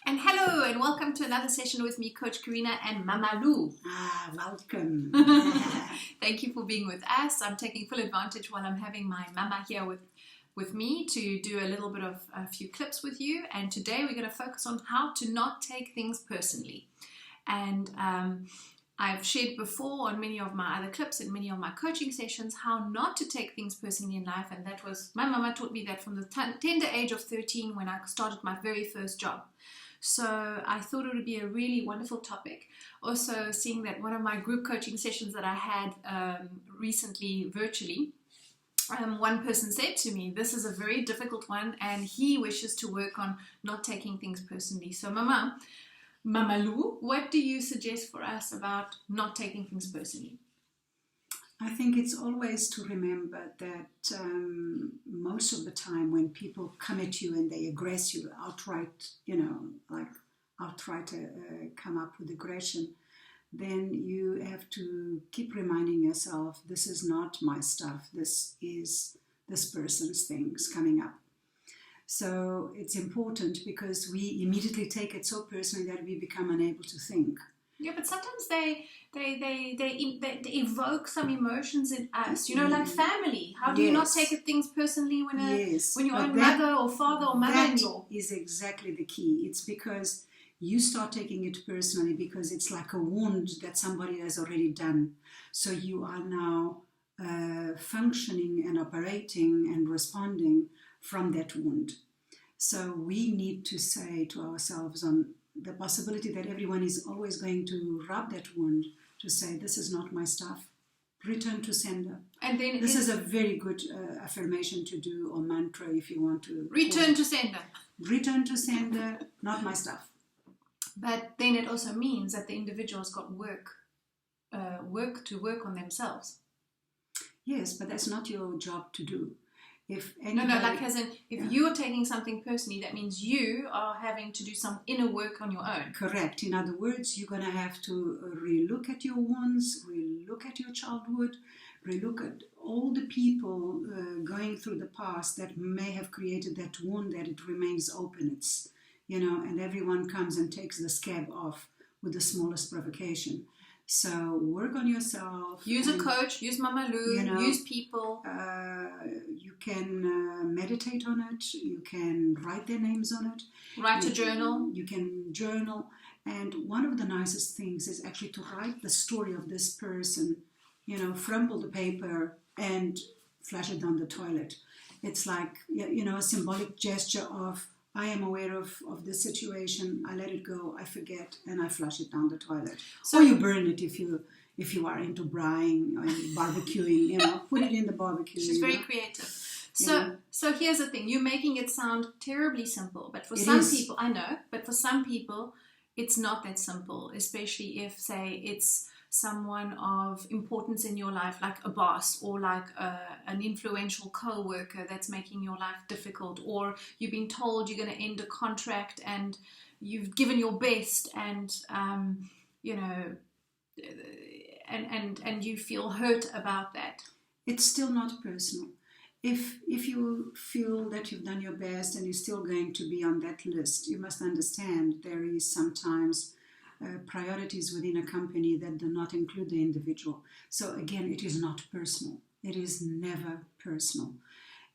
And hello, and welcome to another session with me, Coach Karina and Mama Lou. Welcome. Thank you for being with us. I'm taking full advantage while I'm having my Mama here with me to do a little bit of a few clips with you. And today we're going to focus on how to not take things personally. And I've shared before on many of my other clips and many of my coaching sessions how not to take things personally in life. And that was, my mama taught me that from the tender age of 13 when I started my very first job. So I thought it would be a really wonderful topic. Also, seeing that one of my group coaching sessions that I had recently virtually, one person said to me, this is a very difficult one and he wishes to work on not taking things personally. So Mama Lou, what do you suggest for us about not taking things personally? I think it's always to remember that most of the time when people come at you and they aggress you outright, outright come up with aggression, then you have to keep reminding yourself, this is not my stuff, this is this person's things coming up. So it's important because we immediately take it so personally that we become unable to think. Yeah, but sometimes they evoke some emotions in us, like family. How do you not take things personally when your own mother or father or mother-in-law? That is exactly the key. It's because you start taking it personally because it's like a wound that somebody has already done. So you are now functioning and operating and responding from that wound. So we need to say to ourselves on the possibility that everyone is always going to rub that wound, to say, this is not my stuff, return to sender. And then this is a very good affirmation to do, or mantra if you want to. Return to sender. Return to sender, not my stuff. But then it also means that the individual's got work on themselves. Yes, but that's not your job to do. If you're taking something personally, that means you are having to do some inner work on your own. Correct. In other words, you're going to have to relook at your wounds, relook at your childhood, relook at all the people going through the past that may have created that wound, that it remains open. It's, and everyone comes and takes the scab off with the smallest provocation. So work on yourself. Use a coach, use Mama Lou, use people. You can meditate on it. You can write their names on it. Write a journal. You can journal. And one of the nicest things is actually to write the story of this person, crumple the paper and flush it down the toilet. It's like, a symbolic gesture of, I am aware of this situation, I let it go, I forget, and I flush it down the toilet. Or you burn it if you are into braaiing and barbecuing, put it in the barbecue. She's very creative. So here's the thing, you're making it sound terribly simple, but for people, I know, but for some people, it's not that simple, especially if, say, it's someone of importance in your life, like a boss or like an influential co-worker that's making your life difficult, or you've been told you're going to end a contract and you've given your best and and you feel hurt about that. It's still not personal. If you feel that you've done your best and you're still going to be on that list, you must understand there is sometimes priorities within a company that do not include the individual. So again, it is not personal. It is never personal.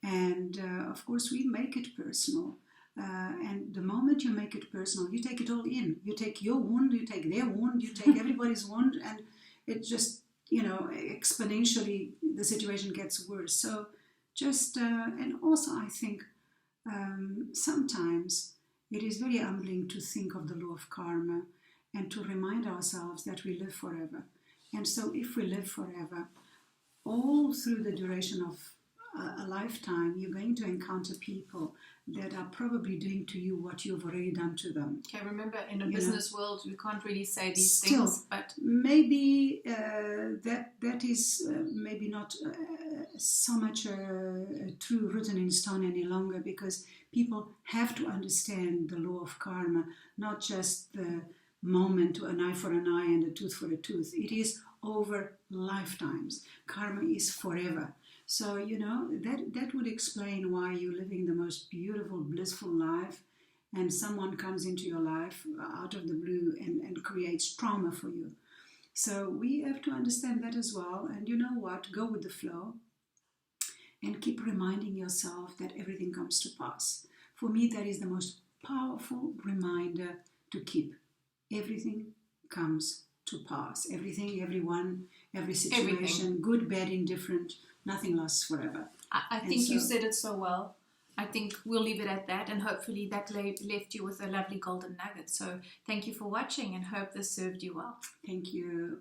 And of course, we make it personal. And the moment you make it personal, you take it all in. You take your wound, you take their wound, you take everybody's wound, and it just, exponentially, the situation gets worse. So just, and also I think sometimes it is very humbling to think of the law of karma and to remind ourselves that we live forever. And so if we live forever, all through the duration of a lifetime, you're going to encounter people that are probably doing to you what you've already done to them. Okay, remember, in a business world, we can't really say these things. But maybe that is maybe not so much a true written in stone any longer, because people have to understand the law of karma, not just the moment, an eye for an eye and a tooth for a tooth. It is over lifetimes. Karma is forever. So, that would explain why you're living the most beautiful, blissful life and someone comes into your life out of the blue and creates trauma for you. So we have to understand that as well. And you know what? Go with the flow and keep reminding yourself that everything comes to pass. For me, that is the most powerful reminder to keep. Everything comes to pass. Everything, everyone, every situation, Everything. good, bad, indifferent, nothing lasts forever. I think you said it so well. I think we'll leave it at that, and hopefully that left you with a lovely golden nugget. So thank you for watching, and hope this served you well. Thank you.